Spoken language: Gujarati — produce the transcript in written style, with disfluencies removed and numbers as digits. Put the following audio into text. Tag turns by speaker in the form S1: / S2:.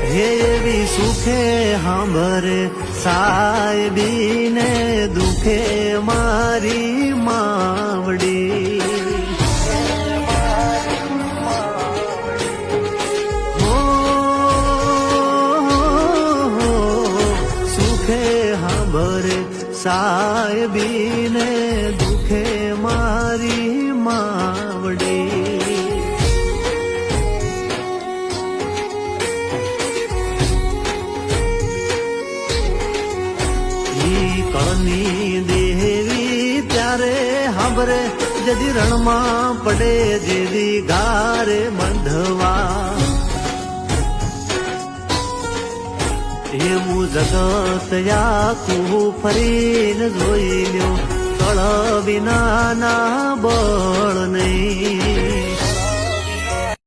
S1: હે એવી સુખે સાંભરે સાહેબીને દુખે મારી માવડી સુખે સાંભરે સાહેબીને દુખે મારી માવડી કળની દેવી ત્યારે હાંભરે જદી રણમાં પડે જેદી ગારે બંધવા એવું જગત આખું ફરીને જોઈ લ્યો કળ વિના ના બળ નહીં